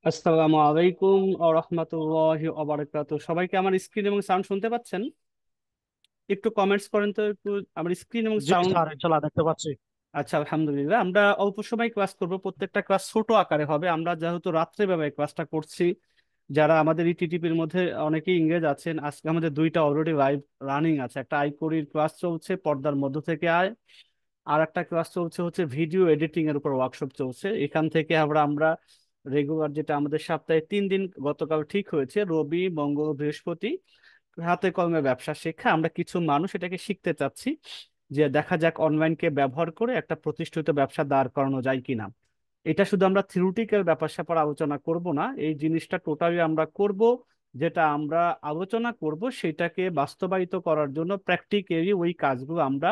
আসসালামু আলাইকুম ওয়া রাহমাতুল্লাহি ওয়া বারাকাতুহু। সবাইকে আমার স্ক্রিন এবং সাউন্ড শুনতে পাচ্ছেন? একটু কমেন্টস করেন তো একটু। আমার স্ক্রিন এবং জি সাউন্ড। স্যার, ইনশাল্লাহ দেখতে পাচ্ছি। আচ্ছা, আলহামদুলিল্লাহ। আমরা অল্প সময় ক্লাস করব, প্রত্যেকটা ক্লাস ছোট আকারে হবে। আমরা যেহেতু রাত্রে বেলায় ক্লাসটা করছি, যারা আমাদের ইটিটিপির মধ্যে অনেকেই ইংরেজ আছেন, আজকে আমাদের দুইটা অলরেডি লাইভ রানিং আছে। একটা আইকোরির ক্লাস চলছে, পর্দার মধ্য থেকে আয়। আর একটা ক্লাস চলছে হচ্ছে ভিডিও এডিটিং এর উপর ওয়ার্কশপ চলছে। এখান থেকে আমরা রেগুলার, যেটা আমাদের সপ্তাহে 3 দিন গতকাল ঠিক হয়েছে, রবি মঙ্গল বৃহস্পতি, হাতে কলমে ব্যবসা শেখা। আমরা কিছু মানুষ এটাকে শিখতে চাচ্ছি যে দেখা যাক অনলাইনকে ব্যবহার করে একটা প্রতিষ্ঠিত ব্যবসা দাঁড় করানো যায় কিনা। এটা শুধু আমরা থিওরিটিক্যাল ব্যাপার স্যাপার আলোচনা করব না, এই জিনিসটা টোটালি আমরা করব। যেটা আমরা আলোচনা করব সেটাকে বাস্তবায়িত করার জন্য প্র্যাকটিক্যালি ওই কাজগুলো আমরা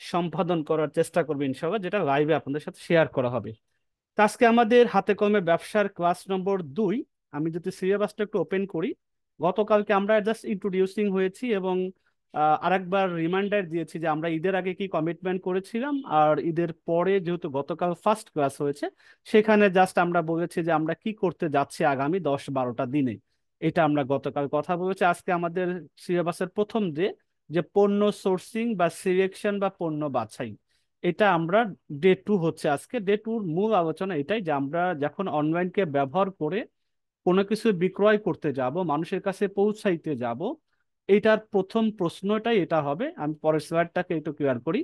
সম্পাদন করার চেষ্টা করবো ইনশাআল্লাহ, যেটা লাইভে আপনাদের সাথে শেয়ার করা হবে। তো আজকে আমাদের হাতে কলমে ব্যবসার ক্লাস নম্বর 2। আমি যদি সিলেবাসটা একটু ওপেন করি, গতকালকে আমরা জাস্ট ইন্ট্রোডিউসিং হয়েছি এবং আরেকবার রিমাইন্ডার দিয়েছি যে আমরা ঈদের আগে কি কমিটমেন্ট করেছিলাম, আর ঈদের পরে যেহেতু গতকাল ফার্স্ট ক্লাস হয়েছে, সেখানে জাস্ট আমরা বলেছি যে আমরা কি করতে যাচ্ছি আগামী 10-12টা দিনে। এটা আমরা গতকাল কথা বলেছি। আজকে আমাদের সিলেবাসের প্রথম যে পণ্য সোর্সিং বা সিলেকশন বা পণ্য বাছাই, এটা আমরা ডে 2 হচ্ছে আজকে। ডে 2-র মূল আলোচনা এটাই যে আমরা যখন অনলাইনকে ব্যবহার করে কোনো কিছু বিক্রয় করতে যাব, মানুষের কাছে পৌঁছাইতে যাব, এইটার প্রথম প্রশ্নটাই এটা হবে। আমি পরের স্লাইডটাকে একটু ক্লিয়ার করি।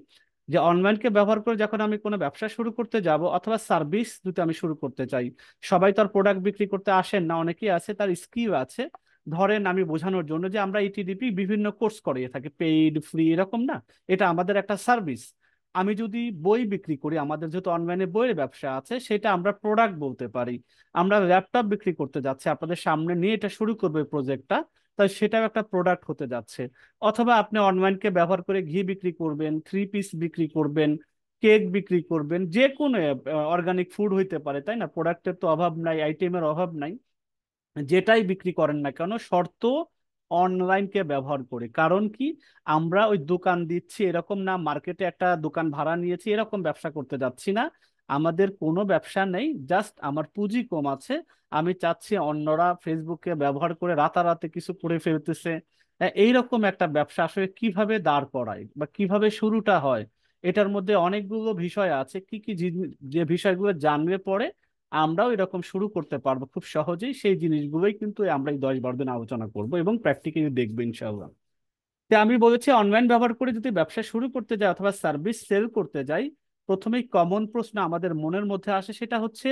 যে অনলাইনকে ব্যবহার করে যখন আমি কোনো ব্যবসা শুরু করতে যাব অথবা সার্ভিস যদি আমি শুরু করতে চাই, সবাই তো আর প্রোডাক্ট বিক্রি করতে আসেন না, অনেকেই আছে তার স্কিল আছে। ধরেন আমি বোঝানোর জন্য যে আমরা ইটিডিপি বিভিন্ন কোর্স করিয়ে থাকি, পেইড ফ্রি এরকম না, এটা আমাদের একটা সার্ভিস। আমি যদি বই বিক্রি করি, আমাদের যেহেতু অনলাইনে বইয়ের ব্যবসা আছে, সেটা আমরা প্রোডাক্ট বলতে পারি। আমরা ল্যাপটপ বিক্রি করতে যাচ্ছি, আপনাদের সামনে নিয়ে এটা শুরু করবে প্রজেক্টটা, তাই সেটাও একটা প্রোডাক্ট হতে যাচ্ছে। অথবা আপনি অনলাইনকে ব্যবহার করে ঘি বিক্রি করবেন, 3 পিস বিক্রি করবেন, কেক বিক্রি করবেন, যে কোনো অর্গানিক ফুড হইতে পারে, তাই না? প্রোডাক্টের তো অভাব নাই, আইটেমের অভাব নাই। যেটাই বিক্রি করেন না কেন, শর্ত অনলাইনকে ব্যবহার করে। কারণ কি, আমরা ওই দোকান দিচ্ছি এরকম না, মার্কেটে একটা দোকান ভাড়া নিয়েছি এরকম ব্যবসা করতে যাচ্ছি না। আমাদের কোনো ব্যবসা নেই, জাস্ট আমার পুঁজি কম আছে, আমি চাচ্ছি অন্যরা ফেসবুককে ব্যবহার করে রাতারাতি কিছু করে ফেলতেছে। এইরকম একটা ব্যবসা আসলে কিভাবে দাঁড় করায় বা কিভাবে শুরুটা হয়, এটার মধ্যে অনেকগুলো বিষয় আছে। কি কি যে বিষয়গুলো জানলে পরে আমরাও এরকম শুরু করতে পারবো খুব সহজেই, সেই জিনিসগুলোই কিন্তু আমরা এই 10-12 দিন আলোচনা করব এবং প্র্যাকটিক্যালি দেখবো ইনশাআল্লাহ। তো আমি বলেছি অনলাইন ব্যবহার করে যদি ব্যবসা শুরু করতে যাই অথবা সার্ভিস সেল করতে যাই, প্রথমেই কমন প্রশ্ন আমাদের মনের মধ্যে আসে, সেটা হচ্ছে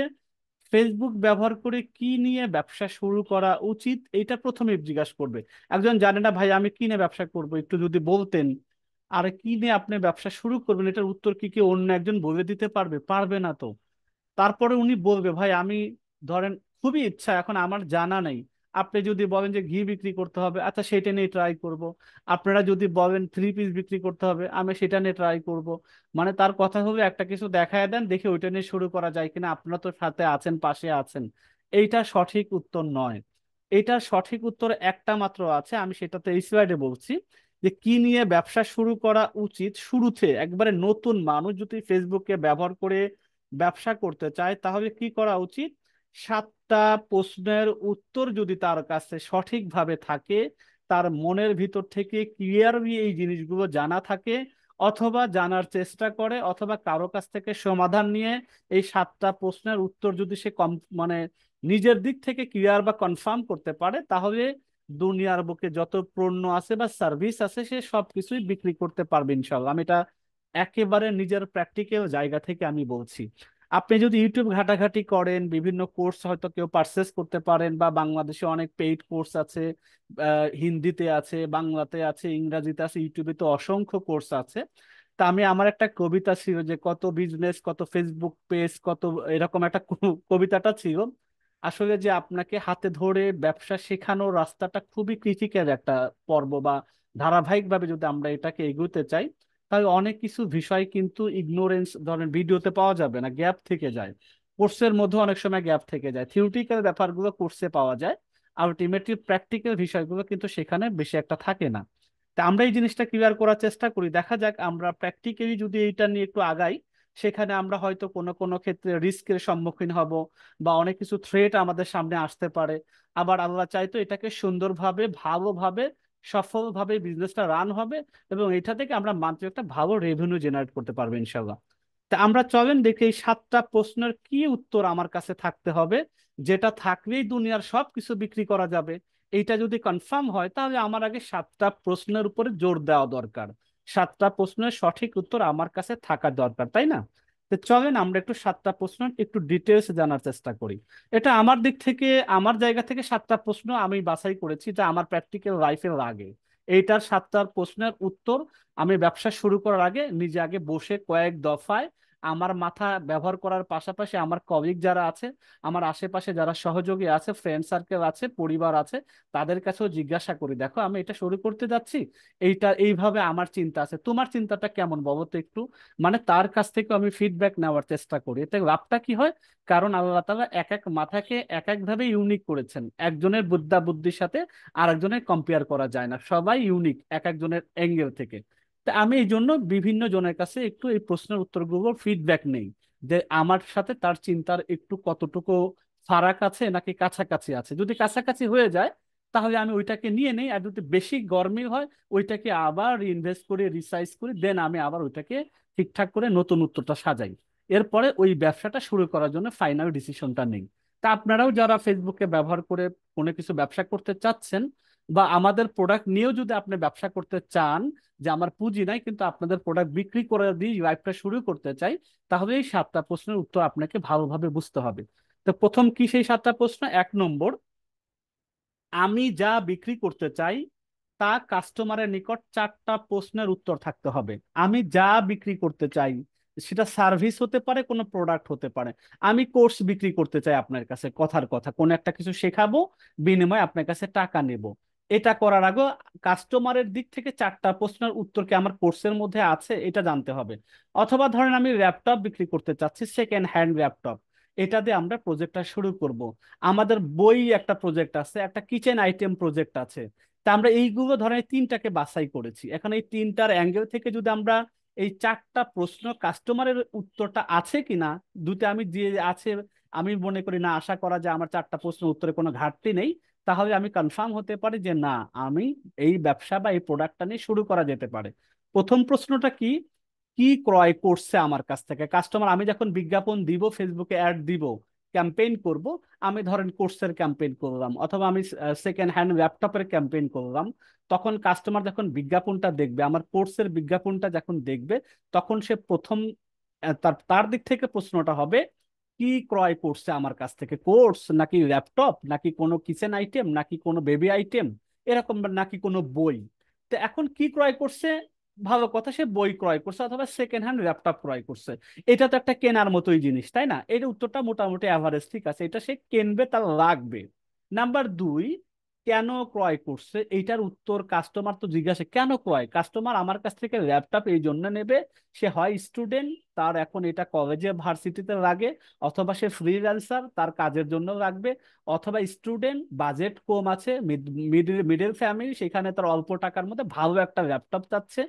ফেসবুক ব্যবহার করে কি নিয়ে ব্যবসা শুরু করা উচিত, এটা প্রথমে জিজ্ঞাসা করবে। একজন জানে না ভাই আমি কি নিয়ে ব্যবসা করব, একটু যদি বলতেন। আর কি নিয়ে আপনি ব্যবসা শুরু করবেন, এটার উত্তর কি কি অন্য একজন বলে দিতে পারবে? পারবে না তো। তারপরে উনি বলবে ভাই আমি, ধরেন, খুবই ইচ্ছা এখন আমার জানা নেই। আপনি যদি বলেন যে ঘি বিক্রি করতে হবে, আচ্ছা সেটা নিয়ে ট্রাই করব। আপনারা যদি বলেন 3 পিস বিক্রি করতে হবে, আমি সেটা নিয়ে ট্রাই করব। মানে তার কথা হবে একটা কিছু দেখায় দেন, দেখে ওইটা নিয়ে শুরু করা যায় কিনা, আপনারা তো সাথে আছেন, পাশে আছেন। এইটা সঠিক উত্তর নয়। এইটার সঠিক উত্তর একটা মাত্র আছে, আমি সেটাতে এই স্লাইডে বলছি। যে কি নিয়ে ব্যবসা শুরু করা উচিত, শুরুতে একবারে নতুন মানুষ যদি ফেসবুককে ব্যবহার করে ব্যবসা করতে চায় তাহলে কি করা উচিত? 7টা প্রশ্নের উত্তর যদি তার কাছে সঠিকভাবে থাকে, তার মনের ভিতর থেকে ক্লিয়ারলি এই জিনিসগুলো জানা থাকে, অথবা জানার চেষ্টা করে, অথবা কারো কাছ থেকে সমাধান নিয়ে এই 7টা প্রশ্নের উত্তর যদি সে কম মানে নিজের দিক থেকে ক্লিয়ার বা কনফার্ম করতে পারে, তাহলে দুনিয়ার বুকে যত পণ্য আছে বা সার্ভিস আছে সে সবকিছুই বিক্রি করতে পারবে ইনশাল্লাহ। আমি এটা একেবারে নিজের প্র্যাকটিক্যাল জায়গা থেকে আমি বলছি। আপনি যদি ইউটিউব ঘাটাঘাটি করেন, বিভিন্ন কোর্স হয়তো কেউ পারচেস করতে পারেন, বা বাংলাদেশে অনেক পেইড কোর্স আছে, হিন্দিতে আছে, বাংলাতে আছে, ইংরাজিতে আছে, ইউটিউবে তো অসংখ্য কোর্স আছে। তা আমি, আমার একটা কবিতা ছিল যে কত বিজনেস কত ফেসবুক পেজ কত, এরকম একটা কবিতাটা ছিল। আসলে যে আপনাকে হাতে ধরে ব্যবসা শেখানোর রাস্তাটা খুবই ক্রিটিক্যাল একটা পর্ব, বা ধারাবাহিকভাবে যদি আমরা এটাকে এগোতে চাই, তাহলে অনেক কিছু বিষয় কিন্তু ইগনোরেন্স, ধরেন ভিডিওতে পাওয়া যাবে না, গ্যাপ থেকে যায়। কোর্সের মধ্যে অনেক সময় গ্যাপ থেকে যায়, থিওরিটিক্যাল ব্যাপারগুলো কোর্সে পাওয়া যায়, আলটিমেটলি প্র্যাকটিক্যাল বিষয়গুলো কিন্তু সেখানে বেশি একটা থাকে না। তা আমরা এই জিনিসটা ক্লিয়ার করার চেষ্টা করি, দেখা যাক আমরা প্র্যাকটিক্যালি যদি এইটা নিয়ে একটু আগাই, সেখানে আমরা হয়তো কোনো কোনো ক্ষেত্রে রিস্কের সম্মুখীন হব, বা অনেক কিছু থ্রেট আমাদের সামনে আসতে পারে। আবার আল্লাহ চাইতো এটাকে সুন্দরভাবে ভালোভাবে সফলভাবে বিজনেসটা রান হবে, এবং এটা থেকে আমরা মান্থলি একটা ভালো রেভিনিউ জেনারেট করতে পারবো ইনশাল্লাহ। তা আমরা চলেন দেখি এই 7টা প্রশ্নের কি উত্তর আমার কাছে থাকতে হবে, যেটা থাকলেই দুনিয়ার সব কিছু বিক্রি করা যাবে। এইটা যদি কনফার্ম হয় তাহলে আমার আগে 7টা প্রশ্নের উপরে জোর দেওয়া দরকার। 7টা প্রশ্নের সঠিক উত্তর আমার কাছে থাকা দরকার, তাই না? তো চলেন আমরা একটু 7টা প্রশ্ন একটু ডিটেলস জানার চেষ্টা করি। এটা আমার দিক থেকে, আমার জায়গা থেকে 7টা প্রশ্ন আমি বাছাই করেছি যা আমার প্র্যাকটিক্যাল লাইফে লাগে। এইটার 7টা প্রশ্নের উত্তর আমি ব্যবসা শুরু করার আগে নিজে আগে বসে কয়েক দফায় আমার মাথা ব্যবহার করার পাশাপাশি আমার কলিগ যারা আছে, আমার আশেপাশে যারা সহযোগী আছে, ফ্রেন্ড সার্কেল আছে, পরিবার আছে, তাদের কাছেও জিজ্ঞাসা করি, দেখো আমি এটা শুরু করতে যাচ্ছি, এইটা এইভাবে আমার চিন্তা আছে, তোমার চিন্তাটা কেমন বলো তো একটু। মানে তার কাছ থেকে আমি ফিডব্যাক নেওয়ার চেষ্টা করি। এতে লাভটা কি হয়, কারণ আল্লাহ তাআলা এক এক মাথাকে এক এক ভাবে ইউনিক করেছেন, একজনের বুদ্ধা বুদ্ধির সাথে আরেকজনের কম্পেয়ার করা যায় না, সবাই ইউনিক এক একজনের অ্যাঙ্গেল থেকে। তা আমি এই জন্য বিভিন্ন জনের কাছে একটু এই প্রশ্নের উত্তরগুলো ফিডব্যাক নেই, যে আমার সাথে তার চিন্তার একটু কতটুকু ফারাক আছে নাকি কাছাকাছি আছে। যদি কাছাকাছি হয়ে যায় তাহলে আমি ওইটাকে নিয়ে নেই, আর যদি বেশি গরমিল হয় ওইটাকে আবার ইনভেস্ট করে রিসাইজ করি, দেন আমি আবার ওইটাকে ঠিকঠাক করে নতুন উত্তরটা সাজাই। এরপরে ওই ব্যবসাটা শুরু করার জন্য ফাইনাল ডিসিশনটা নেই। তা আপনারাও যারা ফেসবুকে ব্যবহার করে কোনো কিছু ব্যবসা করতে চাচ্ছেন, বা আমাদের প্রোডাক্ট নিয়েও যদি আপনি ব্যবসা করতে চান, যে আমার পুঁজি নাই কিন্তু আপনাদের প্রোডাক্ট বিক্রি করে দিয়ে লাইফটা শুরু করতে চাই, তাহলে এই 7টা প্রশ্নের উত্তর আপনাকে ভালোভাবে বুঝতে হবে। তো প্রথম কি সেই 7টা প্রশ্ন? 1 নম্বর, আমি যা বিক্রি করতে চাই তা কাস্টমারের নিকট 4টা প্রশ্নের উত্তর থাকতে হবে। আমি যা বিক্রি করতে চাই, সেটা সার্ভিস হতে পারে, কোনো প্রোডাক্ট হতে পারে। আমি কোর্স বিক্রি করতে চাই আপনার কাছে, কথার কথা কোনো একটা কিছু শেখাবো, বিনিময়ে আপনার কাছে টাকা নেব। এটা করার আগে কাস্টমারের দিক থেকে 4টা প্রশ্নের উত্তর কি আমার কোর্সের মধ্যে আছে এটা জানতে হবে। অথবা ধরেন আমি ল্যাপটপ বিক্রি করতে চাচ্ছি, সেকেন্ড হ্যান্ড ল্যাপটপ, এটা দিয়ে আমরা প্রজেক্টটা শুরু করব। আমাদের বই একটা প্রজেক্ট আছে, একটা কিচেন আইটেম প্রজেক্ট আছে। তা আমরা এইগুলো ধরেন এই 3টাকে বাছাই করেছি। এখন এই 3টার অ্যাঙ্গেল থেকে যদি আমরা এই 4টা প্রশ্ন কাস্টমারের উত্তরটা আছে কিনা, দুটো আমি যে আছে, আমি মনে করি না, আশা করা যায় আমার 4টা প্রশ্ন উত্তরে কোনো ঘাটতি নেই, তাহলে আমি কনফার্ম হতে পারি যে না, আমি এই ব্যবসা বা এই প্রোডাক্টটা নিয়ে শুরু করা যেতে পারে। প্রথম প্রশ্নটা কি, কি ক্রয় করছে আমার কাছ থেকে কাস্টমার? আমি যখন বিজ্ঞাপন দিব, ফেসবুকে অ্যাড দিব, ক্যাম্পেইন করব, আমি ধরেন কোর্সের ক্যাম্পেইন করলাম, অথবা আমি সেকেন্ড হ্যান্ড ল্যাপটপের ক্যাম্পেইন করলাম, তখন কাস্টমার যখন বিজ্ঞাপনটা দেখবে, আমার কোর্সের বিজ্ঞাপনটা যখন দেখবে, তখন সে প্রথম তার তার দিক থেকে প্রশ্নটা হবে, কি ক্রয় করছে আমার কাছ থেকে? কোর্স নাকি ল্যাপটপ নাকি কোনো কিচেন আইটেম নাকি কোনো বেবি আইটেম, এরকম, বা নাকি কোনো বই? তো এখন কি ক্রয় করছে? ভালো কথা, সে বই ক্রয় করছে অথবা সেকেন্ড হ্যান্ড ল্যাপটপ ক্রয় করছে। এটা তো একটা কেনার মতোই জিনিস, তাই না? এর উত্তরটা মোটামুটি অ্যাভারেজ, ঠিক আছে, এটা সে কিনবে, তার লাগবে। নাম্বার 2, কেন ক্রয় করছে? এইটার উত্তর কাস্টমার তো জিজ্ঞাসা, কেন ক্রয়? কাস্টমার আমার কাছ থেকে ল্যাপটপ এই জন্য নেবে, সে হয় স্টুডেন্ট, তার এখন এটা কলেজে ভার্সিটিতে লাগে, অথবা সে ফ্রিল্যান্সার, তার কাজের জন্য লাগবে, অথবা স্টুডেন্ট, বাজেট কম আছে, মিডিল মিডিল ফ্যামিলি, সেখানে তার অল্প টাকার মধ্যে ভালো একটা ল্যাপটপ চাচ্ছে,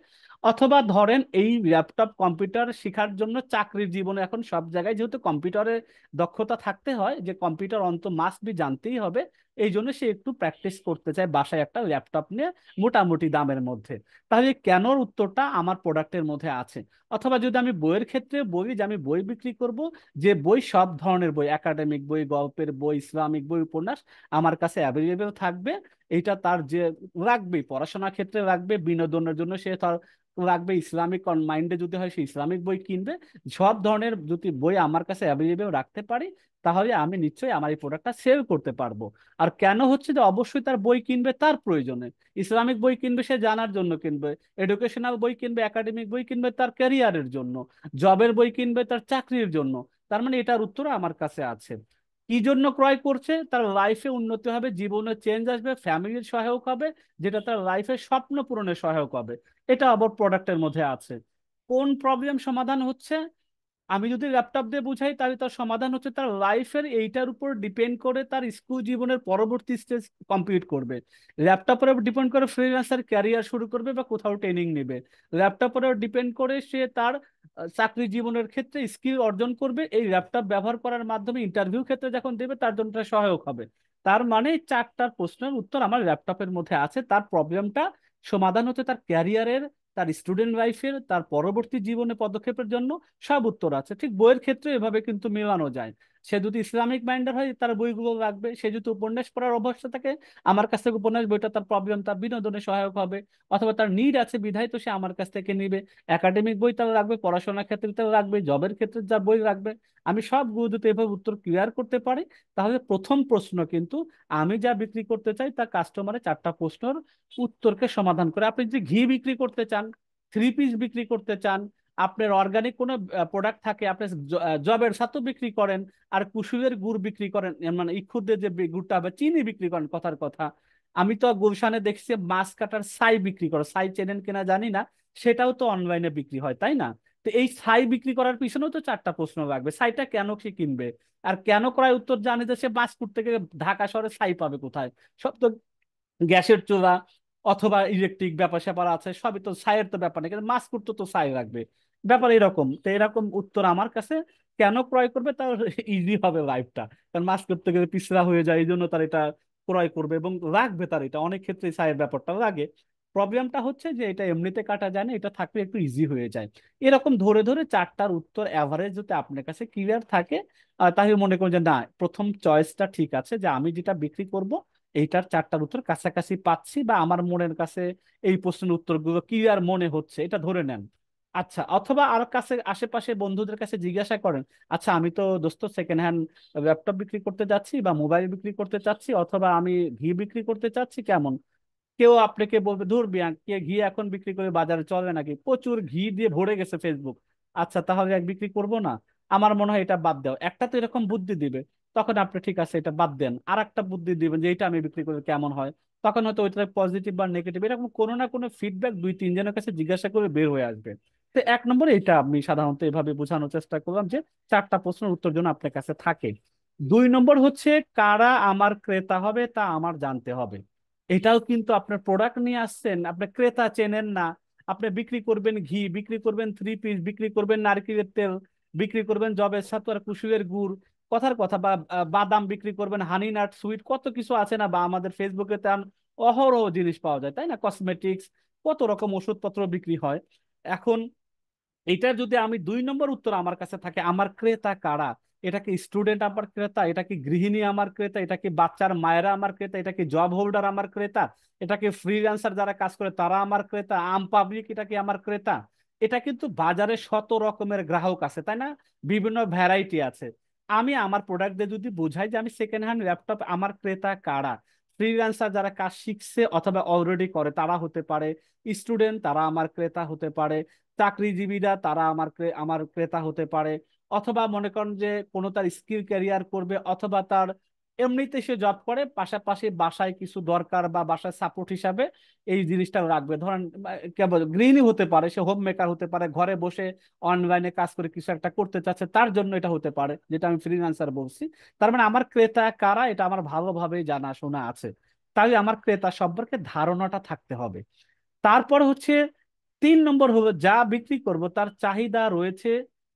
অথবা ধরেন এই ল্যাপটপ কম্পিউটার শেখার জন্য চাকরির জীবনে এখন সব জায়গায় যেহেতু কম্পিউটারের দক্ষতা থাকতে হয়, যে কম্পিউটার অন্ত মাস্ট বি জানতেই হবে, এই জন্য সে একটু প্র্যাকটিস করতে চায় বাসায় একটা ল্যাপটপ নিয়ে মোটামুটি দামের মধ্যে। তাহলে কেনর উত্তরটা আমার প্রোডাক্টের মধ্যে আছে। অথবা যদি আমি বইয়ের ক্ষেত্রে বলি, যে আমি বই বিক্রি করব, যে বই সব ধরনের বই, একাডেমিক বই, গল্পের বই, ইসলামিক বই, উপন্যাস আমার কাছে অ্যাভেলেবেল থাকবে। এটা তার যে রাখবে, পড়াশোনার ক্ষেত্রে রাখবে, বিনোদনের জন্য সে তার রাখবে, ইসলামিক মাইন্ডে যদি হয় সে ইসলামিক বই কিনবে। সব ধরনের যদি বই আমার কাছে অ্যাভেলেবেল রাখতে পারি, তাহলে আমি নিশ্চয়ই আমার এই প্রোডাক্টটা সেল করতে পারবো। আর কেন হচ্ছে, যে অবশ্যই তার বই কিনবে তার প্রয়োজনে, ইসলামিক বই কিনবে সে জানার জন্য কিনবে, এডুকেশনাল বই কিনবে, একাডেমিক বই কিনবে তার ক্যারিয়ারের জন্য, জবের বই কিনবে তার চাকরির জন্য। তার মানে এটার উত্তর আমার কাছে আছে। কি জন্য ক্রয় করছে? তার লাইফে উন্নতি হবে, জীবনে চেঞ্জ আসবে, ফ্যামিলির সহায়ক হবে, যেটা তার লাইফের স্বপ্ন পূরণে সহায়ক হবে। এটা আবার প্রোডাক্টের মধ্যে আছে। কোন প্রবলেম সমাধান হচ্ছে? আমি যদি ল্যাপটপ দিয়ে বুঝাই তাহলে তার সমাধান হচ্ছে তার লাইফের এইটার উপর ডিপেন্ড করে তার স্কুল জীবনের পরবর্তী স্টেজ কমপ্লিট করবে। ল্যাপটপের উপর ডিপেন্ড করে ফ্রিল্যান্সার ক্যারিয়ার শুরু করবে বা কোথাও ট্রেনিং নেবে। ল্যাপটপের উপর ডিপেন্ড করে সে তার চাকরি জীবনের ক্ষেত্রে স্কিল অর্জন করবে, এই ল্যাপটপ ব্যবহার করার মাধ্যমে ইন্টারভিউ ক্ষেত্রে যখন দেবে তার জন্য এটা সহায়ক হবে। তার মানে চারটার প্রশ্নের উত্তর আমার ল্যাপটপের মধ্যে আছে। তার প্রবলেমটা সমাধান হচ্ছে তার ক্যারিয়ারের, তার স্টুডেন্ট লাইফের, তার পরবর্তী জীবনে পদক্ষেপের জন্য সব উত্তর আছে। ঠিক বইয়ের ক্ষেত্রে এভাবে কিন্তু মেলানো যায়। সে যদি ইসলামিক মাইন্ডের হয় তার বইগুলো রাখবে, সে যদি উপন্যাস পড়ার অভ্যাস থাকে আমার কাছ থেকে উপন্যাস বইটা তার প্রবলেম তার বিনোদনে সহায়ক হবে, অথবা তার নিড আছে বিধায় তো সে আমার কাছ থেকে নিবে। একাডেমিক বই তারা রাখবে, পড়াশোনার ক্ষেত্রে তারা রাখবে, জবের ক্ষেত্রে যার বই রাখবে। আমি সবগুলো যদি এভাবে উত্তর ক্লিয়ার করতে পারি তাহলে প্রথম প্রশ্ন কিন্তু আমি যা বিক্রি করতে চাই তা কাস্টমারের চারটা প্রশ্নের উত্তরকে সমাধান করে। আপনি যদি ঘি বিক্রি করতে চান, থ্রি পিস বিক্রি করতে চান, আপনার অর্গানিক কোনো প্রোডাক্ট থাকে, আপনি জবের সাথে বিক্রি করেন, আর কুসুমের গুড় বিক্রি করেন, মানে ইক্ষুদের যে গুড়টা হবে চিনি বিক্রি করেন, কথার কথা। আমি তো গুলশানে দেখছি মাছ কাটার ছাই বিক্রি করে, ছাই চেনেন কিনা জানি না, সেটাও তো অনলাইনে বিক্রি হয় তাই না? তো এই ছাই বিক্রি করার পিছনেও তো চারটা প্রশ্ন লাগবে, ছাইটা কেন সে কিনবে, আর কেন ক্রয় উত্তর জানে যে সে বাঁশপুর থেকে ঢাকা শহরে ছাই পাবে কোথায়? সব তো গ্যাসের চুলা অথবা ইলেকট্রিক ব্যাপার স্যাপার আছে, সবই তো ছাইয়ের তো ব্যাপার নেই, কিন্তু মাছ করতে তো ছাই রাখবে। ব্যাপার এরকম, তো এরকম উত্তর আমার কাছে কেন ক্রয় করবে তার ইজি হবে লাইফটা। কারণ মাছ করতে গেলে পিছলা হয়ে যায়, এই জন্য তার এটা ক্রয় করবে এবং রাখবে, তার এটা অনেক ক্ষেত্রে ছাইয়ের ব্যাপারটা লাগে। প্রবলেমটা হচ্ছে যে এটা এমনিতে কাটা যায় না, এটা থাকলে একটু ইজি হয়ে যায়। এরকম ধরে ধরে চারটার উত্তর অ্যাভারেজ যদি আপনার কাছে ক্লিয়ার থাকে তাহলে মনে করেন যে না, প্রথম চয়েসটা ঠিক আছে, যে আমি যেটা বিক্রি করব এইটার চারটার উত্তর কাছাকাছি পাচ্ছি, বা আমার মনের কাছে এই প্রশ্নের উত্তরগুলো ক্লিয়ার মনে হচ্ছে, এটা ধরে নেন। আচ্ছা, অথবা আর কাছে আশেপাশে বন্ধুদের কাছে জিজ্ঞাসা করেন, আচ্ছা আমি তো দোস্ত সেকেন্ড হ্যান্ড ল্যাপটপ বিক্রি করতে যাচ্ছি বা মোবাইল বিক্রি করতে চাচ্ছি, অথবা আমি ঘি বিক্রি করতে চাচ্ছি, কেমন? কেউ আপনাকে বলবে ধুর বিয়া, কে ঘি এখন বিক্রি করে বাজারে চলে নাকি, প্রচুর ঘি দিয়ে ভরে গেছে ফেসবুক। আচ্ছা তাহলে এক বিক্রি করব না? আমার মনে হয় এটা বাদ দাও, একটা তো এরকম বুদ্ধি দিবে। তখন আপনি ঠিক আছে এটা বাদ দেন, আর একটা বুদ্ধি দিবেন যে এটা আমি বিক্রি করলে কেমন হয়। তখন হয়তো ওইটা পজিটিভ বা নেগেটিভ এরকম কোনো না কোনো ফিডব্যাক দুই তিনজনের কাছে জিজ্ঞাসা করে বের হয়ে আসবে। তো এক নম্বরে এটা আমি সাধারণত এভাবে বোঝানোর চেষ্টা করলাম যে চারটা প্রশ্নের উত্তর যেন আপনার কাছে থাকে। দুই নম্বর হচ্ছে কারা আমার ক্রেতা হবে তা আমার জানতে হবে। এটাও কিন্তু আপনার প্রোডাক্ট নিয়ে আসছেন, আপনার ক্রেতা চেনেন না, আপনি বিক্রি করবেন ঘি, বিক্রি করবেন থ্রি পিস, বিক্রি করবেন নারকেলের তেল, বিক্রি করবেন জবের সাথে আর কুসুমের গুড়, কথার কথা, বা বাদাম বিক্রি করবেন, হানি নাট সুইট, কত কিছু আছে না, বা আমাদের ফেসবুকে তেমন অহরহ জিনিস পাওয়া যায় তাই না, কসমেটিক্স, কত রকম ওষুধপত্র বিক্রি হয়। এখন এটা যদি আমি দুই নম্বর উত্তর আমার কাছে থাকে, আমার ক্রেতা কারা, এটা কি স্টুডেন্ট আমার ক্রেতা, এটা কি গৃহিণী আমার ক্রেতা, এটা কি বাচ্চার মায়েরা আমার ক্রেতা, এটা কি জব হোল্ডার আমার ক্রেতা, এটা কি ফ্রিল্যান্সার যারা কাজ করে তারা আমার ক্রেতা, আম পাবলিক এটা কি আমার ক্রেতা? এটা কিন্তু বাজারে শত রকমের গ্রাহক আছে তাই না, বিভিন্ন ভ্যারাইটি আছে। আমি আমার প্রোডাক্ট দিয়ে যদি বোঝাই যে আমি সেকেন্ড হ্যান্ড ল্যাপটপ, আমার ক্রেতা কারা, ফ্রিল্যান্সার যারা কাজ শিখছে অথবা অলরেডি করে তারা হতে পারে, স্টুডেন্ট তারা আমার ক্রেতা হতে পারে, চাকরিজীবীরা তারা আমার ক্রেতা হতে পারে, অথবা মনে করেন যে কোনো তার স্কিল ক্যারিয়ার করবে, অথবা তার এমনিতে সে জব করে পাশাপাশি বাসায় কিছু দরকার বা বাসায় সাপোর্ট হিসাবে এই জিনিসটা রাখবে। ধরেন কেবল গৃহিণী হতে পারে, সে হোম মেকার হতে পারে, ঘরে বসে অনলাইনে কাজ করে কিছু একটা করতে চাচ্ছে, তার জন্য এটা হতে পারে, যেটা আমি ফ্রিল্যান্সার বলছি। তার মানে আমার ক্রেতা কারা এটা আমার ভালোভাবেই জানাশোনা আছে। তাই আমার ক্রেতা সম্পর্কে ধারণাটা থাকতে হবে। তারপর হচ্ছে তিন নম্বর হলো যা বিক্রি করব তার চাহিদা রয়েছে,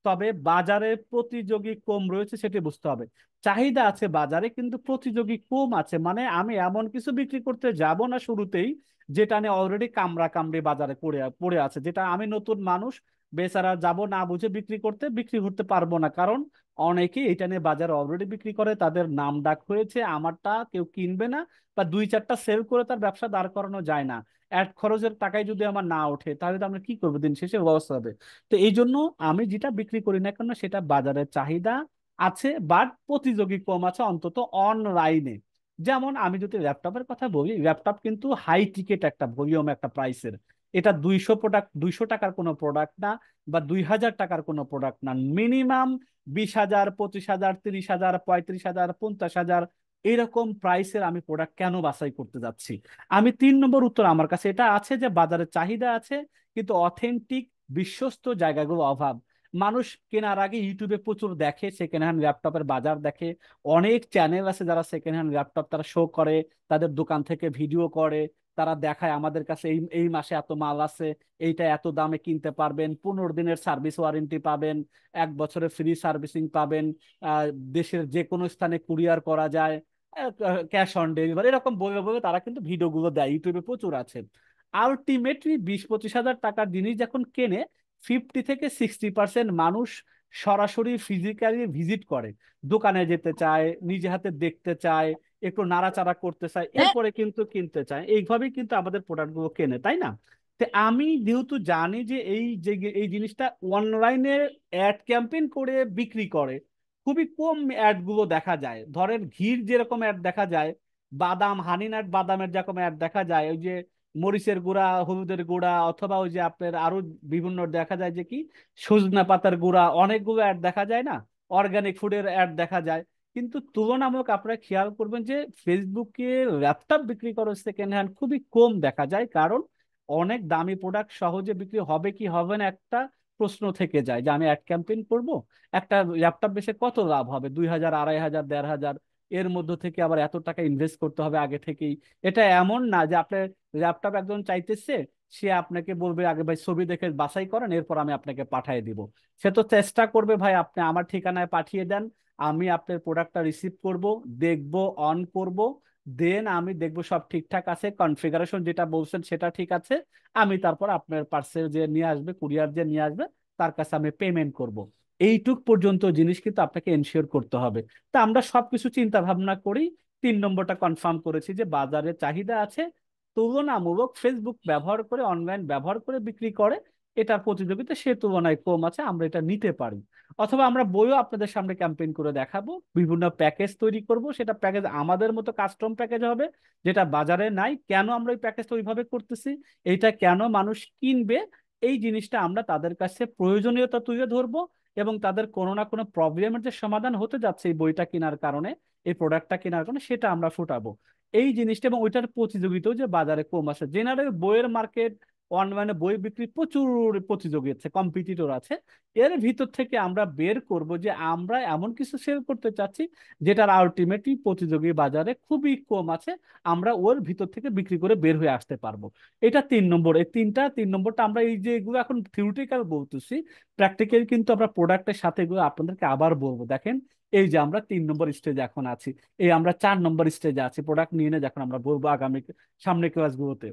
তবে বাজারে প্রতিযোগী কম রয়েছে সেটি বুঝতে হবে। চাহিদা আছে বাজারে কিন্তু প্রতিযোগী কম আছে, মানে আমি এমন কিছু বিক্রি করতে যাব না শুরুতেই যেটা নিয়ে অলরেডি কামড়া কামড়ি বাজারে পড়ে পড়ে আছে, যেটা আমি নতুন মানুষ বেচারা যাব না বুঝে বিক্রি করতে পারবো না, কারণ অনেকেই এটা নিয়ে বাজারে অলরেডি বিক্রি করে, তাদের নাম ডাক হয়েছে, আমারটা কেউ কিনবে না, বা দুই চারটা সেল করে তার ব্যবসা দাঁড় করানো যায় না। অ্যাড খরচের টাকায় যদি আমার না ওঠে তাহলে তো আমরা কি করবো, দিন শেষে লস হবে। তো এই জন্য আমি যেটা বিক্রি করি না কেন সেটা বাজারের চাহিদা আছে, বাট প্রতিযোগী কম আছে অন্তত অনলাইনে। যেমন আমি যদি ল্যাপটপের কথা বলি, ল্যাপটপ কিন্তু হাই টিকেট একটা ভলিউম একটা প্রাইসের, এটা 200 টাকার কোনো প্রোডাক্ট না, বা 2000 টাকার কোনো প্রোডাক্ট না, মিনিমাম 20,000, 25,000, 30,000, 35,000, 50,000 এরকম প্রাইসের আমি প্রোডাক্ট কেন বাছাই করতে যাচ্ছি? আমি তিন নম্বর উত্তর আমার কাছে এটা আছে যে বাজারে চাহিদা আছে কিন্তু অথেন্টিক বিশ্বস্ত জায়গাগুলো অভাব। মানুষ কেনার আগে ইউটিউবে প্রচুর দেখে, সেকেন্ড হ্যান্ড ল্যাপটপের বাজার দেখে। অনেক চ্যানেল আছে যারা সেকেন্ড হ্যান্ড ল্যাপটপ তারা শো করে, তাদের দোকান থেকে ভিডিও করে, তারা দেখায় আমাদের কাছে এই এই মাসে এত মাল আছে, এইটা এত দামে কিনতে পারবেন, 15 দিনের সার্ভিস ওয়ারেন্টি পাবেন, 1 বছরের ফ্রি সার্ভিসিং পাবেন, আহ, দেশের যে কোনো স্থানে কুরিয়ার করা যায়, ক্যাশ অন ডেলিভারি, এরকম বলে বলে তারা কিন্তু ভিডিওগুলো দেয়, ইউটিউবে প্রচুর আছে। আলটিমেটলি 20-25 হাজার টাকার জিনিস যখন কেনে, 50 থেকে 60% মানুষ সরাসরি ফিজিক্যালি ভিজিট করে, দোকানে যেতে চায়, নিজে হাতে দেখতে চায়, একটু নাড়াচাড়া করতে চায়, এরপরে কিন্তু কিনতে চায়। এইভাবেই কিন্তু আমাদের প্রোডাক্টগুলো কেনে, তাই না? তো আমি যেহেতু জানি যে এই জিনিসটা অনলাইনে অ্যাড ক্যাম্পেইন করে বিক্রি করে, খুবই কম অ্যাড গুলো দেখা যায়। ধরেন ঘির যেরকম অ্যাড দেখা যায়, বাদাম হানিনাট বাদামের যেরকম অ্যাড দেখা যায়, ওই যে মরিচের গুঁড়া, হলুদের গুঁড়া, অথবা ওই যে আপনার আরো বিভিন্ন দেখা যায় যে কি সজনা পাতার গুঁড়া, অনেকগুলো অ্যাড দেখা যায় না, অর্গানিক ফুডের অ্যাড দেখা যায়। কিন্তু তুলনামূলক আপনারা খেয়াল করবেন যে ফেসবুকে ল্যাপটপ বিক্রি করো সেকেন্ড হ্যান্ড খুবই কম দেখা যায়, কারণ অনেক দামি প্রোডাক্ট সহজে বিক্রি হবে কি হবে না একটা প্রশ্ন থেকে যায়, যে আমি অ্যাড ক্যাম্পেইন করব, একটা ল্যাপটপ বেচে কত লাভ হবে, 2,000, 2,500, 1,500, এর মধ্যে থেকে আবার এত টাকা ইনভেস্ট করতে হবে আগে থেকেই। এটা এমন না যে আপনার ল্যাপটপ একজন চাইতেছে, সে আপনাকে বলবে আগে ভাই ছবি দেখে বাছাই করেন, এরপর আমি আপনাকে পাঠিয়ে দিব। সে তো চেষ্টা করবে ভাই আপনি আমার ঠিকানায় পাঠিয়ে দেন, আমি আপনার প্রোডাক্টটা রিসিভ করব, দেখব, অন করব, দেন আমি দেখব সব ঠিকঠাক আছে, কনফিগারেশন যেটা বলছেন সেটা ঠিক আছে, আমি তারপর আপনার পার্সেল যে নিয়ে আসবে, কুরিয়ার যে নিয়ে আসবে, তার কাছে আমি পেমেন্ট করব। এইটুক পর্যন্ত জিনিস কিন্তু আপনাকে এনশিওর করতে হবে। তা আমরা সবকিছু চিন্তা ভাবনা করি, 3 নম্বরটা কনফার্ম করেছি যে বাজারে চাহিদা আছে, তুলনামূলক ফেসবুক ব্যবহার করে, অনলাইন ব্যবহার করে বিক্রি করে, এটার প্রতিযোগিতা সে তুলনায় কম আছে, আমরা এটা নিতে পারি। অথবা আমরা বইও আপনাদের সামনে ক্যাম্পেইন করে দেখাবো, বিভিন্ন প্যাকেজ তৈরি করব, সেটা প্যাকেজ আমাদের মতো কাস্টম প্যাকেজ হবে, যেটা বাজারে নাই। কেন আমরা ওই প্যাকেজটা ওইভাবে করতেছি, এইটা কেন মানুষ কিনবে, এই জিনিসটা আমরা তাদের কাছে প্রয়োজনীয়তা তুলে ধরবো, এবং তাদের কোনো না কোনো প্রবলেমের যে সমাধান হতে যাচ্ছে এই বইটা কেনার কারণে, এই প্রোডাক্টটা কেনার কারণে, সেটা আমরা ফুটাবো। এই জিনিসটা, এবং ওইটার প্রতিযোগিতাও যে বাজারে কম আছে, জেনারেল বইয়ের মার্কেট, অনলাইনে বই বিক্রি প্রচুর প্রতিযোগী আছে, কম্পিটিটর আছে। এর ভিতর থেকে আমরা বের করব যে আমরা এমন কিছু সেল করতে চাচ্ছি যেটার আলটিমেটলি প্রতিযোগী বাজারে খুবই কম আছে, আমরা ওর ভিতর থেকে বিক্রি করে বের হয়ে আসতে পারবো। এটা 3 নম্বর। এই 3নম্বরটা আমরা এই যে এগুলো এখন থিওরিটিক্যাল বলতেছি, প্র্যাকটিক্যাল কিন্তু আমরা প্রোডাক্টের সাথে এগুলো আপনাদেরকে আবার বলবো। দেখেন, এই যে আমরা 3 নম্বর স্টেজে এখন আছি, এই আমরা 4 নম্বর স্টেজে আছি, প্রোডাক্ট নিয়ে যখন আমরা বলবো আগামী সামনে ক্লাসগুলোতে।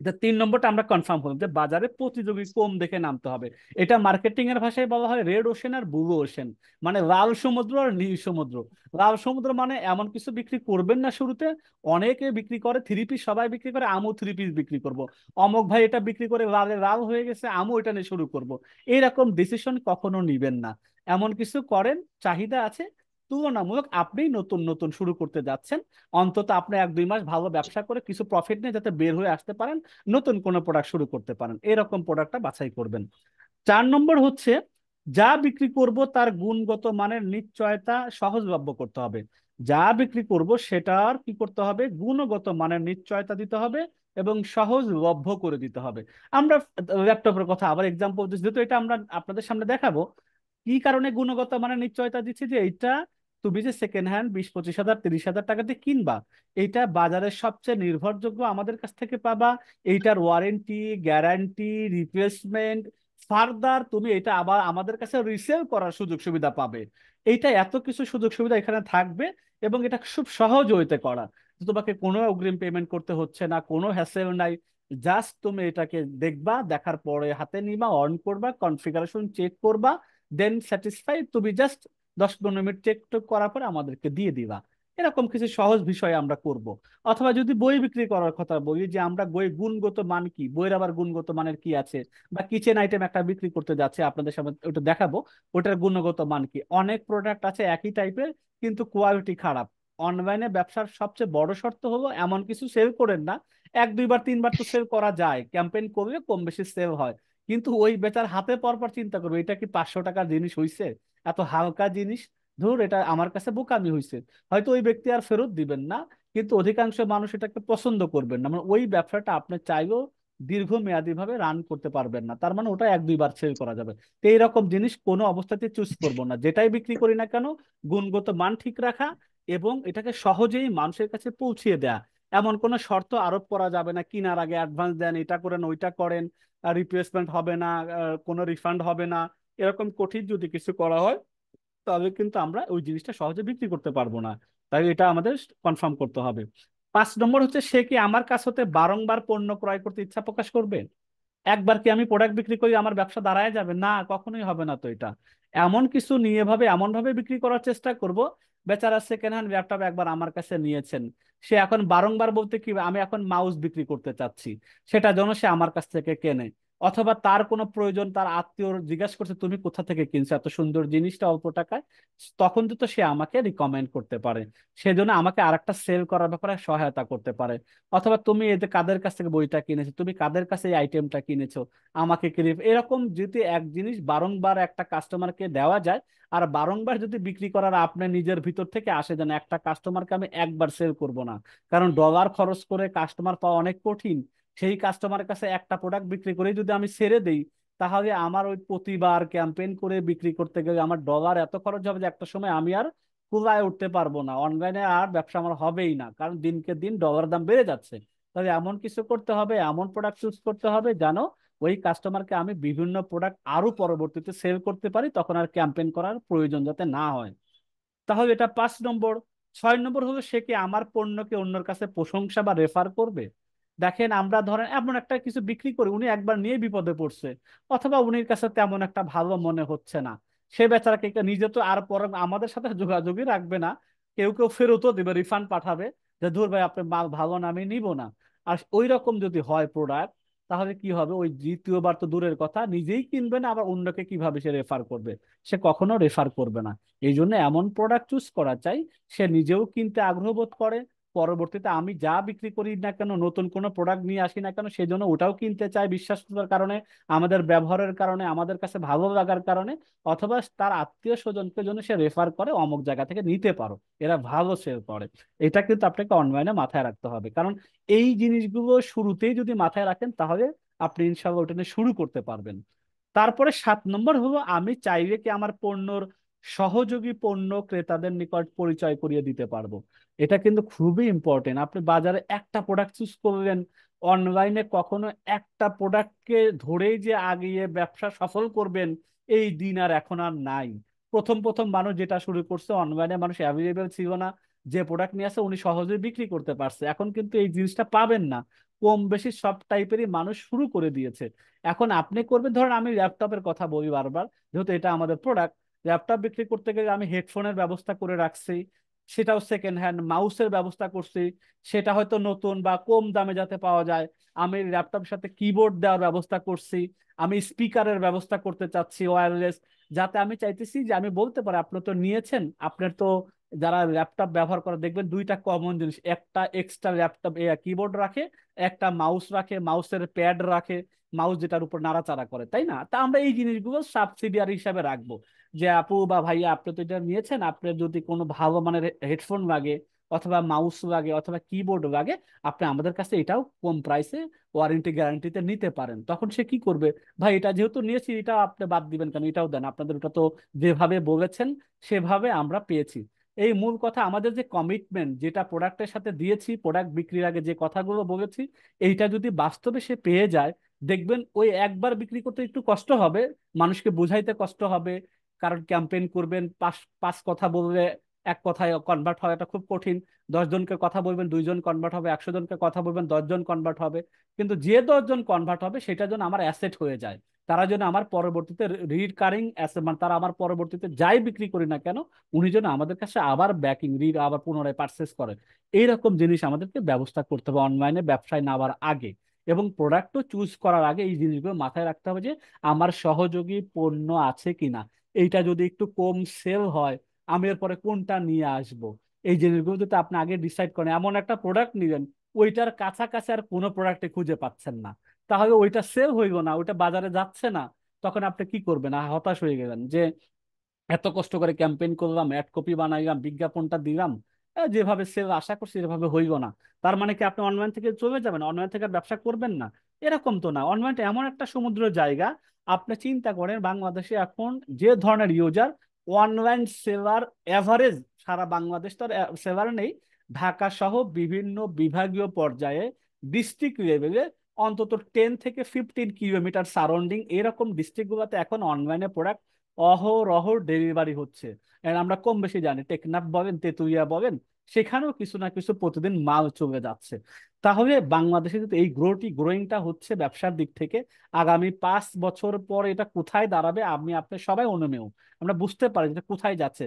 এটা 3 নম্বরটা আমরা কনফার্ম করলাম যে বাজারে প্রতিযোগী কম দেখে নামতে হবে। এটা মার্কেটিং এর ভাষায় বলা হয় রেড ওশেন আর ব্লু ওশেন, মানে লাল সমুদ্র আর নীল সমুদ্র। লাল সমুদ্র মানে এমন কিছু বিক্রি করবেন না শুরুতে, অনেকে বিক্রি করে 3 পিস, সবাই বিক্রি করে, আমু 3 পিস বিক্রি করব, অমক ভাই এটা বিক্রি করে লালে লাল হয়ে গেছে, আমু এটা নিয়ে শুরু করব, এইরকম ডিসিশন কখনো নিবেন না। এমন কিছু করেন, চাহিদা আছে, তুলনামূলক আপনি নতুন নতুন শুরু করতে যাচ্ছেন, অন্তত আপনি 1-2 মাস ভালো ব্যবসা করে কিছু প্রফিট নিয়ে যাতে বের হয়ে আসতে পারেন, নতুন কোনো প্রোডাক্ট শুরু করতে পারেন, এরকম প্রোডাক্টটা বাছাই করবেন। 4 নম্বর হচ্ছে, যা বিক্রি করব তার গুণগত মানের নিশ্চয়তা সহজলভ্য করতে হবে। যা বিক্রি করব সেটার কি করতে হবে, গুণগত মানের নিশ্চয়তা দিতে হবে, এবং সহজলভ্য করে দিতে হবে। আমরা ল্যাপটপের কথা আবার এক্সাম্পল, যেহেতু এটা আমরা আপনাদের সামনে দেখাবো, কি কারণে গুণগত মানের নিশ্চয়তা দিচ্ছি, যে এইটা তুমি যে সেকেন্ড হ্যান্ড 20-25 হাজার 30 হাজার টাকাতে কিনবা, এইটা বাজারের সবচেয়ে নির্ভরযোগ্য আমাদের কাছ থেকে পাবা। এইটার ওয়ারেন্টি, গ্যারান্টি, রিপ্লেসমেন্ট, ফার্দার তুমি এটা আবার আমাদের কাছে রিসেল করার সুযোগ সুবিধা পাবে। এইটা এত কিছু সুযোগ সুবিধা এখানে থাকবে, এবং এটা খুব সহজ হইতে করা, যে তোমাকে কোনো অগ্রিম পেমেন্ট করতে হচ্ছে না, কোনো হ্যাসেল নাই। জাস্ট তুমি এটাকে দেখবা, দেখার পরে হাতে নিবা, অন করবা, কনফিগারেশন চেক করবা, দেন স্যাটিসফাই, তুমি জাস্ট 10-15 মিনিট চেক টেক করার পরে আমাদেরকে দিয়ে দিবা। এরকম কিছু সহজ বিষয় আমরা করব। অথবা যদি বই বিক্রি করার কথা বলি, যে আমরা বই গুণগত মান কি, বইয়ের আবার গুণগত মানের কি আছে, বা কিচেন আইটেম একটা বিক্রি করতে যাচ্ছে আপনাদের সামনে, ওটা দেখাবো, ওটার গুণগত মান কি। অনেক প্রোডাক্ট আছে একই টাইপের কিন্তু কোয়ালিটি খারাপ। অনলাইনে ব্যবসার সবচেয়ে বড় শর্ত হলো এমন কিছু সেল করেন না, 1-2 বার 3 বার তো সেল করা যায়, ক্যাম্পেইন করলে কম বেশি সেল হয়, কিন্তু ওই বেচার হাতে পরপর চিন্তা করবে এটা কি 500 টাকার জিনিস হইছে, এত হালকা জিনিস, ধর এটা আমার কাছে বোকামি হইছে, হয়তো ওই ব্যক্তি আর ফেরত দিবেন না, কিন্তু অধিকাংশ মানুষ এটাকে পছন্দ করবেন না, মানে ওই ব্যবসাটা আপনি চাইলেও দীর্ঘমেয়াদী ভাবে রান করতে পারবেন না। তার মানে ওটা এক দুইবার সেল করা যাবে। তো এইরকম জিনিস কোনো অবস্থাতে চুজ করব না, যেটাই বিক্রি করি না কেন গুণগত মান ঠিক রাখা এবং এটাকে সহজেই মানুষের কাছে পৌঁছিয়ে দেয়া। এমন কোনো শর্ত আরোপ করা যাবে না, কিনার আগে অ্যাডভান্স দেন, এটা করেন ওইটা করেন, রিপ্লেসমেন্ট হবে না, কোনো রিফান্ড হবে না, এরকম কঠিন যদি কিছু করা হয় তাহলে কিন্তু আমরা ওই জিনিসটা সহজে বিক্রি করতে পারবো না। তাই এটা আমাদের কনফার্ম করতে হবে। 5 নম্বর হচ্ছে, সে কি আমার কাছ হতে বারংবার পণ্য ক্রয় করতে ইচ্ছা প্রকাশ করবে? একবার কি আমি প্রোডাক্ট বিক্রি করি আমার ব্যবসা দাঁড়ায় যাবে? না, কখনোই হবে না। তো এটা এমন কিছু নিয়ে ভাবে এমন ভাবে বিক্রি করার চেষ্টা করব, বেচারা সেকেন্ড হ্যান্ড ল্যাপটপ একবার আমার কাছে নিয়েছেন, সে এখন বারংবার বলতে কি আমি এখন মাউস বিক্রি করতে চাচ্ছি, সেটা যেন সে আমার কাছ থেকে কেনে। অথবা তার কোনো প্রয়োজন, তার আত্মীয় জিজ্ঞাসা করছে তুমি কোথা থেকে কিনছো এত সুন্দর জিনিসটা অল্প টাকায়, তখন তো সে আমাকে রিকমেন্ড করতে পারে, সেজন্য আমাকে আরেকটা সেল করার ব্যাপারে সহায়তা করতে পারে। অথবা তুমি এতে কাদের কাছ থেকে বইটা কিনেছো, তুমি কাদের কাছে এই আইটেমটা কিনেছো, আমাকে কি এরকম যদি এক জিনিস বারংবার একটা কাস্টমারকে দেওয়া যায়, আর বারংবার যদি বিক্রি করার আপনার নিজের ভিতর থেকে আসে, যেন একটা কাস্টমারকে আমি একবার সেল করব না, কারণ ডলার খরচ করে কাস্টমার পাওয়া অনেক কঠিন। সেই কাস্টমারের কাছে একটা প্রোডাক্ট বিক্রি করে যদি আমি ছেড়ে দেই, তাহলে আমার ওই প্রতিবার ক্যাম্পেইন করে বিক্রি করতে গেলে আমার ডলার এত খরচ হবে যে একটা সময় আমি আর কুলায় উঠতে পারবো না, অনলাইনে আর ব্যবসা আমার হবেই না, কারণ দিনকে দিন ডলার দাম বেড়ে যাচ্ছে। তাহলে এমন কিছু করতে হবে, এমন প্রোডাক্ট চুজ করতে হবে যেন ওই কাস্টমারকে আমি বিভিন্ন প্রোডাক্ট আরো পরবর্তীতে সেল করতে পারি, তখন আর ক্যাম্পেইন করার প্রয়োজন যাতে না হয়। তাহলে এটা 5 নম্বর। 6 নম্বর হলো, সে কি আমার পণ্যকে অন্যের কাছে প্রশংসা বা রেফার করবে? দেখেন, আমরা ধরেন এমন একটা কিছু বিক্রি করি, উনি একবার নিয়ে বিপদে পড়ছে, অথবা উনির কাছে তেমন একটা ভালো মনে হচ্ছে না, সে বেচারাকে নিজে তো আর পরে আমাদের সাথে যোগাযোগই রাখবে না, কেউ কেউ ফেরতও দেবে, রিফান্ড পাঠাবে, যে ধুর ভাই আপনি মাল ভালো না আমি নিব না। আর ওই রকম যদি হয় প্রোডাক্ট, তাহলে কি হবে, ওই দ্বিতীয়বার তো দূরের কথা, নিজেই কিনবে না, আবার অন্যকে কিভাবে সে রেফার করবে? সে কখনো রেফার করবে না। এই জন্য এমন প্রোডাক্ট চুজ করা চাই সে নিজেও কিনতে আগ্রহ বোধ করে, পরবর্তীতে আমি যা বিক্রি করি না কেন, নতুন কোনো প্রোডাক্ট নিয়ে আসি না কেন, সেজন্য ওটাও কিনতে চায় বিশ্বাসতার কারণে, আমাদের ব্যবহারের কারণে, আমাদের কাছে ভালো লাগার কারণে, অথবা তার আত্মীয় স্বজনকে জন্য সে রেফার করে অমুক জায়গা থেকে নিতে পারো, এরা ভালো সেল করে। এটা কিন্তু আপনাকে অনলাইনে মাথায় রাখতে হবে, কারণ এই জিনিসগুলো শুরুতেই যদি মাথায় রাখেন তাহলে আপনি ইনশাআল্লাহ ওটা নিয়ে শুরু করতে পারবেন। তারপরে 7 নম্বর হলো, আমি চাইলে কি আমার পণ্যর সহযোগী পণ্য ক্রেতাদের নিকট পরিচয় করিয়ে দিতে পারবো? এটা কিন্তু খুবই ইম্পর্টেন্ট। আপনি বাজারে একটা প্রোডাক্ট চুজ করলেন, অনলাইনে কখনো একটা প্রোডাক্টকে ধরেই যে আগিয়ে ব্যবসা সফল করবেন এই দিন আর এখন আর নাই। প্রথম প্রথম মানুষ যেটা শুরু করছে, অনলাইনে মানুষ অ্যাভেলেবেল ছিল না, যে প্রোডাক্ট নিয়ে আসে উনি সহজেই বিক্রি করতে পারছে, এখন কিন্তু এই জিনিসটা পাবেন না, কম বেশি সব টাইপেরই মানুষ শুরু করে দিয়েছে। এখন আপনি করবেন, ধরেন আমি ল্যাপটপের কথা বলি বারবার, যেহেতু এটা আমাদের প্রোডাক্ট, ল্যাপটপ বিক্রি করতে গেলে আমি হেডফোনের ব্যবস্থা করে রাখছি, সেটাও সেকেন্ড হ্যান্ড, মাউসের ব্যবস্থা করছি, সেটা হয়তো নতুন বা কম দামে যাতে পাওয়া যায়, আমি ল্যাপটপের সাথে কিবোর্ড দেওয়ার ব্যবস্থা করছি, আমি স্পিকারের ব্যবস্থা করতে চাচ্ছি ওয়্যারলেস, যাতে আমি চাইতেছি যে আমি বলতে পারি আপনি তো নিয়েছেন, আপনার তো যারা ল্যাপটপ ব্যবহার করে দেখবেন দুইটা কমন জিনিস, একটা এক্সট্রা ল্যাপটপ কিবোর্ড রাখে, একটা মাউস রাখে, মাউসের প্যাড রাখে, মাউস যেটার উপর নাড়াচাড়া করে, তাই না? তা আমরা এই জিনিসগুলো সাবসিডিয়ারি হিসাবে রাখবো, যে আপু বা ভাইয়া আপনি তো এটা নিয়েছেন, আপনার যদি কোনো ভালো মানের হেডফোন লাগে, অথবা মাউস লাগে, অথবা কিবোর্ড লাগে, আপনি আমাদের কাছে এটাও কম প্রাইসে ওয়ারেন্টি গ্যারান্টিতে নিতে পারেন। তখন সে কি করবে, ভাই এটা যেহেতু নিয়েছি এটা আপনি বাদ দিবেন কেন, এটাও দেন, আপনাদের ওটা তো যেভাবে বলেছেন সেভাবে আমরা পেয়েছি। এই মূল কথা, আমাদের যে কমিটমেন্ট যেটা প্রোডাক্টের সাথে দিয়েছি, প্রোডাক্ট বিক্রির আগে যে কথাগুলো বলেছি, এইটা যদি বাস্তবে সে পেয়ে যায়, দেখবেন ওই একবার বিক্রি করতে একটু কষ্ট হবে, মানুষকে বোঝাইতে কষ্ট হবে, কারণ ক্যাম্পেইন করবেন, পাঁচ পাঁচ কথা বললে এক কথায় কনভার্ট হয়, এটা খুব কঠিন। 10 জনকে কথা বলবেন 2 জন কনভার্ট হবে, 100 জনকে কথা বলবেন 10 জন কনভার্ট হবে, কিন্তু যে 10 জন কনভার্ট হবে সেটা যেন আমার অ্যাসেট হয়ে যায়, তারা যেন আমার পরবর্তীতে রিকারিং অ্যাসেট, মানে তারা আমার পরবর্তীতে যাই বিক্রি করি না কেন, উনি যেন আমাদের কাছে আবার ব্যাকিং আবার পুনরায় পারচেস করেন। এইরকম জিনিস আমাদেরকে ব্যবস্থা করতে হবে অনলাইনে ব্যবসায় নামার আগে, এবং প্রোডাক্টও চুজ করার আগে এই জিনিসগুলো মাথায় রাখতে হবে যে আমার সহযোগী পণ্য আছে কিনা, এইটা যদি একটু কম সেল হয় আমি এরপরে কোনটা নিয়ে আসব। এই জিনিসগুলো যদি আপনি আগে ডিসাইড করেন, এমন একটা প্রোডাক্ট নিলেন ওইটার কাছাকাছি আর কোনো প্রোডাক্টে খুঁজে পাচ্ছেন না, তাহলে ওইটা সেল হইল না, ওইটা বাজারে যাচ্ছে না, তখন আপনি কি করবেন, হতাশ হয়ে গেলেন যে এত কষ্ট করে ক্যাম্পেইন করলাম, অ্যাড কপি বানাইলাম, বিজ্ঞাপনটা দিলাম, যেভাবে সেল আশা করছি সেভাবে হইব না। তার মানে কি আপনি অনলাইন থেকে চলে যাবেন, অনলাইন থেকে আর ব্যবসা করবেন না? এরকম তো না। অনলাইনটা এমন একটা সমুদ্র জায়গা, আপনি চিন্তা করেন বাংলাদেশে এখন যে ধরনের ইউজার, অনলাইন সেলার এভারেজ সারা বাংলাদেশ তো সেলার নেই, ঢাকা সহ বিভিন্ন বিভাগীয় পর্যায়ে ডিস্ট্রিক্ট লেভেলে অন্তত 10 থেকে 15 কিলোমিটার সারাউন্ডিং এরকম ডিস্ট্রিক্টগুলোতে এখন অনলাইনে প্রোডাক্ট অহরহ ডেলিভারি হচ্ছে। And আমরা কম বেশি জানি, টেকনাফ বলেন, তেতুলিয়া বলেন, সেখানেও কিছু না কিছু প্রতিদিন মাল চলে যাচ্ছে। তাহলে বাংলাদেশে যদি এই গ্রোয়িংটা হচ্ছে ব্যবসার দিক থেকে, আগামী 5 বছর পর এটা কোথায় দাঁড়াবে আমি আপনি সবাই অনুমেয় আমরা বুঝতে পারি যে কোথায় যাচ্ছে।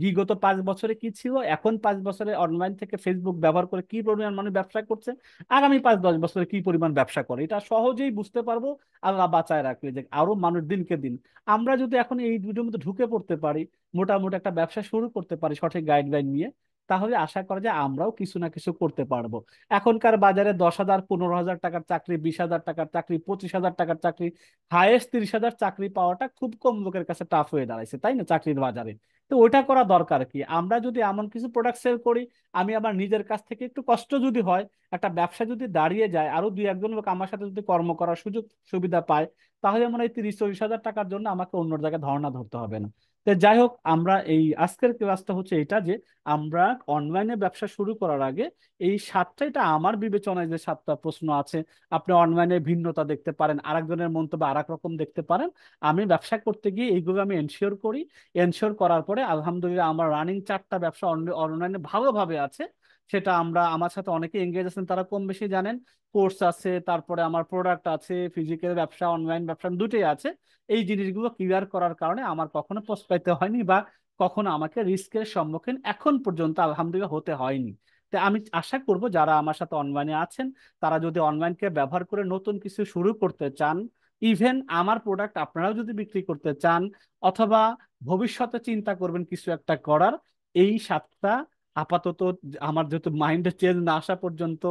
বিগত 5 বছরে কি ছিল, এখন 5 বছরে অনলাইন থেকে ফেসবুক ব্যবহার করে কি পরিমাণ মানুষ ব্যবসা করছে, আগামী 5-10 বছরে কি পরিমাণ ব্যবসা করে, এটা সহজেই বুঝতে পারবো। আল্লাহ বাঁচায় রাখবে যে আরো মানুষ দিনকে দিন আমরা যদি এখন এই দুটোর মধ্যে ঢুকে পড়তে পারি, মোটামুটি একটা ব্যবসা শুরু করতে পারি সঠিক গাইডলাইন নিয়ে, তাহলে আশা করা যায় আমরাও কিছু না কিছু করতে পারবো। এখনকার বাজারে 10,000 15,000 টাকার চাকরি, 20,000 টাকার চাকরি, 25,000 টাকার চাকরি, হায়েস্ট 30,000 চাকরি পাওয়াটা খুব কম লোকের কাছে টাফ হয়ে দাঁড়াইছে, তাই না, চাকরির বাজারে। তো ওইটা করা দরকার কি, আমরা যদি এমন কিছু প্রোডাক্ট সেল করি, আমি আমার নিজের কাছ থেকে একটু কষ্ট যদি হয়, একটা ব্যবসা যদি দাঁড়িয়ে যায়, আরো 2-1 জন লোক আমার সাথে যদি কর্ম করার সুযোগ সুবিধা পায়, তাহলে মনে হয় 30-40 হাজার টাকার জন্য আমাকে অন্য জায়গায় ধর্ণা ধরতে হবে না। তো যাই হোক, আমরা এই আজকের ক্লাসটা হচ্ছে এটা যে আমরা অনলাইনে ব্যবসা শুরু করার আগে এই সাতটা, এটা আমার বিবেচনায় যে সাতটা প্রশ্ন আছে, আপনি অনলাইনে ভিন্নতা দেখতে পারেন, আরেকজনের মন্তব্য আরেক রকম দেখতে পারেন। আমি ব্যবসা করতে গিয়ে এইগুলো আমি এনশিওর করি, এনশিওর করার পরে আলহামদুলিল্লাহ আমার রানিং 4টা ব্যবসা অনলাইনে ভালোভাবে আছে। সেটা আমরা, আমার সাথে অনেকে এঙ্গেজ আছেন, তারা কম বেশি জানেন। কোর্স আছে, তারপরে আমার প্রোডাক্ট আছে, ফিজিক্যাল ব্যবসা অনলাইন ব্যবসা দুটোই আছে। এই জিনিসগুলো ক্লিয়ার করার কারণে আমার কখনো পস্তাইতে হয়নি, বা কখনো আমাকে রিস্কের সম্মুখীন এখন পর্যন্ত আলহামদুলিল্লাহ হতে হয়নি। তাই আমি আশা করব যারা আমার সাথে অনলাইনে আছেন, তারা যদি অনলাইনকে ব্যবহার করে নতুন কিছু শুরু করতে চান, ইভেন আমার প্রোডাক্ট আপনারাও যদি বিক্রি করতে চান, অথবা ভবিষ্যতে চিন্তা করবেন কিছু একটা করার, এই সাতটা আপাতত, আমার যেহেতু মাইন্ডে চেঞ্জ না আসা পর্যন্ত,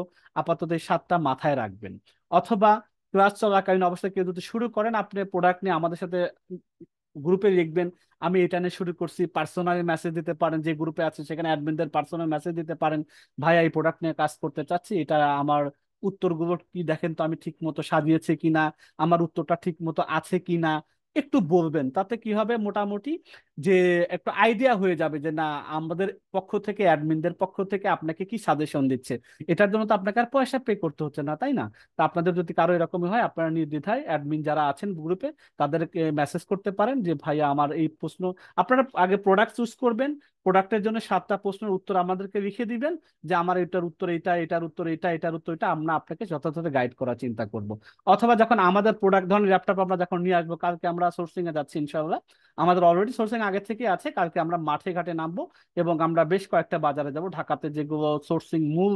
আপাতত এই সাতটা মাথায় রাখবেন। অথবা ক্লাস চলাকালীন অবস্থায় কেউ যদি শুরু করেন, আপনি প্রোডাক্ট নিয়ে আমাদের সাথে গ্রুপে লিখবেন, আমি এটা নিয়ে শুরু করছি, পার্সোনালি মেসেজ দিতে পারেন, যে গ্রুপে আছে সেখানে অ্যাডমিনদের পার্সোনাল মেসেজ দিতে পারেন, ভাই এই প্রোডাক্ট নিয়ে কাজ করতে চাচ্ছি, এটা আমার উত্তরগুলো কি দেখেন তো আমি ঠিক মতো সাজিয়েছি কিনা, আমার উত্তরটা ঠিক মতো আছে কিনা, একটু বলবেন। তাতে কি হবে, মোটামুটি যে একটু আইডিয়া হয়ে যাবে যে না, আমাদের পক্ষ থেকে, অ্যাডমিনদের পক্ষ থেকে আপনাকে কি সাজেশন দিচ্ছে। এটার জন্য তো আপনাকে আর পয়সা পে করতে হচ্ছে না, তাই না? তা আপনাদের যদি কারো এরকমই হয়, আপনারা নির্দ্বিধায় অ্যাডমিন যারা আছেন গ্রুপে তাদেরকে মেসেজ করতে পারেন যে ভাইয়া আমার এই প্রশ্ন, আপনারা আগে প্রোডাক্ট চুজ করবেন, প্রোডাক্টের জন্য 7টা প্রশ্নের উত্তর আমাদেরকে লিখে দিবেন, যে আমার এটার উত্তর এটা, এটার উত্তর এটা, এটার উত্তর এটা, আমরা আপনাকে যথাযথ গাইড করার চিন্তা করব। অথবা যখন আমাদের প্রোডাক্ট ধরনের ল্যাপটপ আমরা যখন নিয়ে আসবো, কালকে আমরা সোর্সিং এ যাচ্ছি ইনশাল্লাহ, আমাদের অলরেডি সোর্সিং আগে থেকে আছে, কালকে আমরা মাঠে ঘাটে নামবো, এবং আমরা বেশ কয়েকটা বাজারে যাব ঢাকাতে, যেগুলো সোর্সিং মূল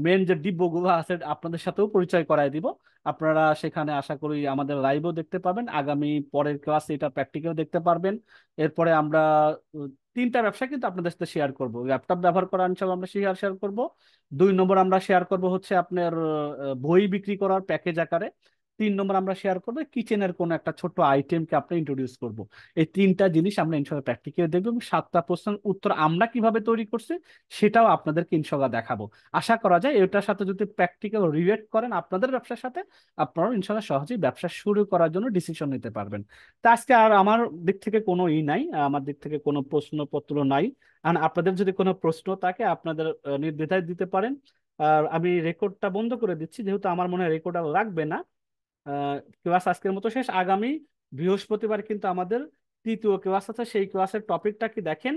মেন যে ডিপোগুলো আছে আপনাদের সাথেও পরিচয় করায় দিব। আপনারা সেখানে আশা করি আমাদের লাইভও দেখতে পাবেন, আগামী পরের ক্লাসে এটা প্র্যাকটিক্যাল দেখতে পারবেন। এরপরে আমরা উম, 3টা ব্যবসা কিন্তু আপনাদের সাথে শেয়ার করব, ল্যাপটপ ব্যবহার করা ইনশাল্লাহ আমরা শেয়ার শেয়ার করব। 2 নম্বর আমরা শেয়ার করব হচ্ছে আপনার বই বিক্রি করার প্যাকেজ আকারে। 3 নম্বর আমরা শেয়ার করবো কিচেনের কোনো একটা ছোট আইটেমকে আপনি ইন্ট্রোডিউস করব। এই 3টা জিনিস আমরা ইনশাল্লাহ প্র্যাকটিক্যাল দেখবো, এবং 7টা প্রশ্নের উত্তর আমরা কিভাবে তৈরি করছি সেটাও আপনাদেরকে ইনশাল্লাহ দেখাবো। আশা করা যায় এটার সাথে যদি প্র্যাকটিক্যাল রিলেট করেন আপনাদের ব্যবসার সাথে, আপনারাও ইনশাল্লাহ সহজেই ব্যবসা শুরু করার জন্য ডিসিশন নিতে পারবেন। তা আজকে আর আমার দিক থেকে কোনো নাই, আমার দিক থেকে কোনো প্রশ্নপত্র নাই। আর আপনাদের যদি কোনো প্রশ্ন থাকে আপনাদের নির্দ্বিধায় দিতে পারেন। আর আমি রেকর্ডটা বন্ধ করে দিচ্ছি, যেহেতু আমার মনে হয় রেকর্ড আর লাগবে না। ক্লাস আজকের মতো শেষ। আগামী বৃহস্পতিবার কিন্তু আমাদের 3য় ক্লাস আছে, সেই ক্লাসের টপিকটা কি দেখেন,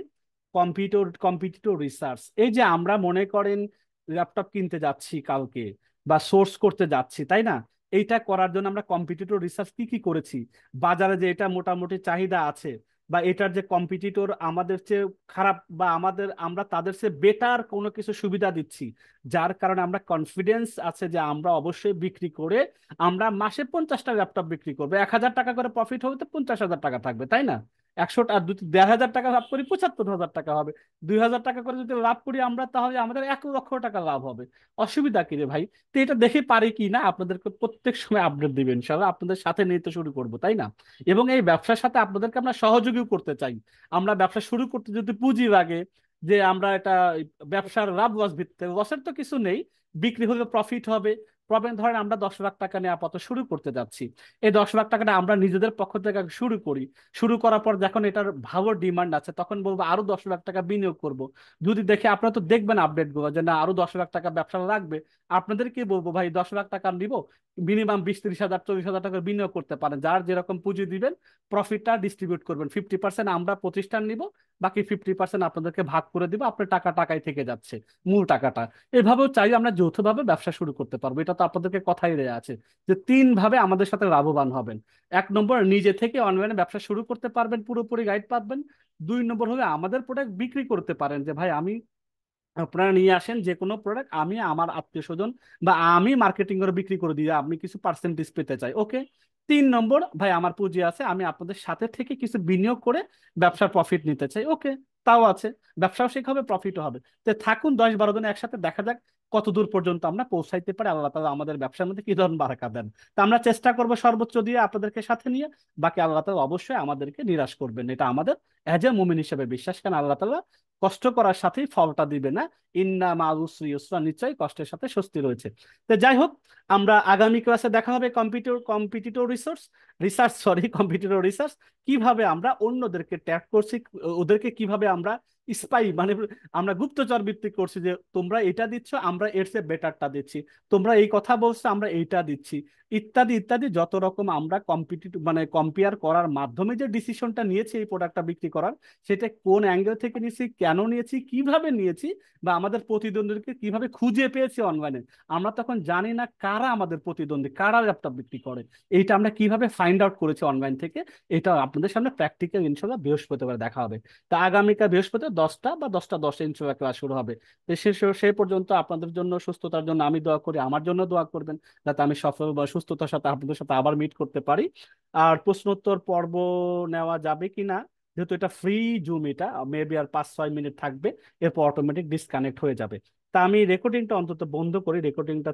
কম্পিটিটর রিসার্চ। এই যে আমরা মনে করেন ল্যাপটপ কিনতে যাচ্ছি কালকে, বা সোর্স করতে যাচ্ছি, তাই না? এইটা করার জন্য আমরা কম্পিটিটর রিসার্চ কি কি করেছি, বাজারে যে এটা মোটামুটি চাহিদা আছে, বা এটার যে কম্পিটিটর আমাদের চেয়ে খারাপ, বা আমরা তাদের চেয়ে বেটার কোনো কিছু সুবিধা দিচ্ছি, যার কারণে আমরা কনফিডেন্স আছে যে আমরা অবশ্যই বিক্রি করে আমরা মাসে 50টা ল্যাপটপ বিক্রি করবো, 1,000 টাকা করে প্রফিট হবে, তো 50,000 টাকা থাকবে, তাই না? 1,500 টাকা লাভ করি, 75,000 টাকা হবে। 2,000 টাকা করে যদি লাভ করি আমরা, তাহলে আমাদের 1,00,000 টাকা লাভ হবে। অসুবিধা কি রে ভাই? তো এটা দেখে পারি কি না আপনাদেরকে প্রত্যেক সময় আপডেট দিবেন ইনশাল্লাহ, আপনাদের সাথে নিয়ে তো শুরু করবো, তাই না? এবং এই ব্যবসার সাথে আপনাদেরকে আমরা সহযোগীও করতে চাই। আমরা ব্যবসা শুরু করতে যদি পুঁজি লাগে, যে আমরা এটা ব্যবসার লাভ লস ভিত্তিতে, লসের তো কিছু নেই, বিক্রি হলে প্রফিট হবে। প্রবলেম ধরেন আমরা 10 লাখ টাকা নিয়ে আপাতত শুরু করতে যাচ্ছি, এই 10 লাখ টাকাটা আমরা নিজেদের পক্ষ থেকে শুরু করি। শুরু করার পর যখন এটার ভালো ডিমান্ড আছে তখন বলবো আরো 10 লাখ টাকা বিনিয়োগ করব। যদি দেখে, আপনারা তো দেখবেন আপডেট গুলো যে না আরো 10 লাখ টাকা ব্যবসা লাগবে, আপনাদের কি বলবো ভাই 10 লাখ টাকা নিব, মিনিমাম 20-30 হাজার 40 হাজার টাকা বিনিয়োগ করতে পারেন, যার যেরকম পুঁজি দিবেন প্রফিটটা ডিস্ট্রিবিউট করবেন, 50% আমরা প্রতিষ্ঠান নিব, বাকি 50% আপনাদেরকে ভাগ করে দিব, আপনার টাকা টাকাই থেকে যাচ্ছে, মূল টাকাটা। এভাবেও চাই আমরা যৌথভাবে ব্যবসা শুরু করতে পারবো, এটা তো আপনাদেরকে কথাই দেয়া আছে যে 3 ভাবে আমাদের সাথে লাভবান হবেন। 1 নম্বর, নিজে থেকে অনলাইনে ব্যবসা শুরু করতে পারবেন, পুরোপুরি গাইড পাবেন। 2 নম্বর হলে আমাদের প্রোডাক্ট বিক্রি করতে পারেন, যে ভাই আমি, আপনারা নিয়ে আসেন যে কোনো প্রোডাক্ট, আমি আমার আত্মীয় স্বজন বা আমি মার্কেটিং করে বিক্রি করে দিই, আপনি কিছু পার্সেন্টেজ পেতে চাই, ওকে। 3 নম্বর, ভাই আমার পুঁজি আছে, আমি আপনাদের সাথে থেকে কিছু বিনিয়োগ করে ব্যবসার প্রফিট নিতে চাই, ওকে, তাও আছে, ব্যবসাও শেখ হবে, প্রফিটও হবে। তো থাকুন 10-12 জন একসাথে, দেখা যাক কত দূর পর্যন্ত আমরা পৌঁছাইতে পারি, আল্লাহ তাআলা আমাদের ব্যবসার মধ্যে কি ধরনের বারাকা দেন। তা আমরা চেষ্টা করবো সর্বোচ্চ দিয়ে আপনাদেরকে সাথে নিয়ে, বাকি আল্লাহ তাআলা অবশ্যই আমাদেরকে নিরাশ করবেন, এটা আমাদের এজ এ মুমিন হিসেবে বিশ্বাস, কারণ আল্লাহ তাআলা কষ্ট করার সাথেই ফলটা দিবে না, ইন্না মাল উসরি ইউসরা, নিশ্চয়ই কষ্টের সাথে স্বস্তি রয়েছে। তো যাই হোক, আমরা আগামী ক্লাসে দেখা হবে competitor research, sorry competitor research, কিভাবে আমরা অন্যদেরকে ট্যাগ করছি, ওদেরকে কিভাবে আমরা স্পাই মানে আমরা গুপ্তচর ভিত্তিক করছি, যে তোমরা এটা দিচ্ছ আমরা এর চেয়ে বেটারটা দিচ্ছি, তোমরা এই কথা বলছো আমরা এইটা দিচ্ছি, ইত্যাদি ইত্যাদি, যত রকম আমরা কম্পিটিটিভ মানে কম্পেয়ার করার মাধ্যমে যে ডিসিশনটা নিয়েছি এই প্রোডাক্টটা বিক্রি করার, সেটা কোন অ্যাঙ্গেল থেকে নিয়েছি, কেন নিয়েছি, কিভাবে নিয়েছি, বা আমাদের প্রতিদ্বন্দ্বীকে কিভাবে খুঁজে পেয়েছি অনলাইনে, আমরা তখন জানি না কারা আমাদের প্রতিদ্বন্দ্বী, কারা ল্যাপটপ বিক্রি করে, এইটা আমরা কিভাবে ফাইন্ড আউট করেছি অনলাইন থেকে, এটা আপনাদের সামনে প্র্যাকটিক্যাল ইনশাল্লাহ বৃহস্পতিবার দেখা হবে। তা আগামীকাল বৃহস্পতিবার 10টা বা 10টা 10 ইনশাল্লাহ ক্লাস শুরু হবে। তো সেই পর্যন্ত আপনাদের জন্য, সুস্থতার জন্য আমি দোয়া করি, আমার জন্য দোয়া করবেন, যাতে আমি সফল বা সুস্থতার সাথে আপনাদের সাথে আবার মিট করতে পারি। আর প্রশ্নোত্তর পর্ব নেওয়া যাবে কিনা, যেহেতু এটা ফ্রি জুম, এটা মেবি আর 5-6 মিনিট থাকবে, এরপর অটোমেটিক ডিসকানেক্ট হয়ে যাবে। তা আমি রেকর্ডিংটা অন্তত বন্ধ করি, রেকর্ডিংটা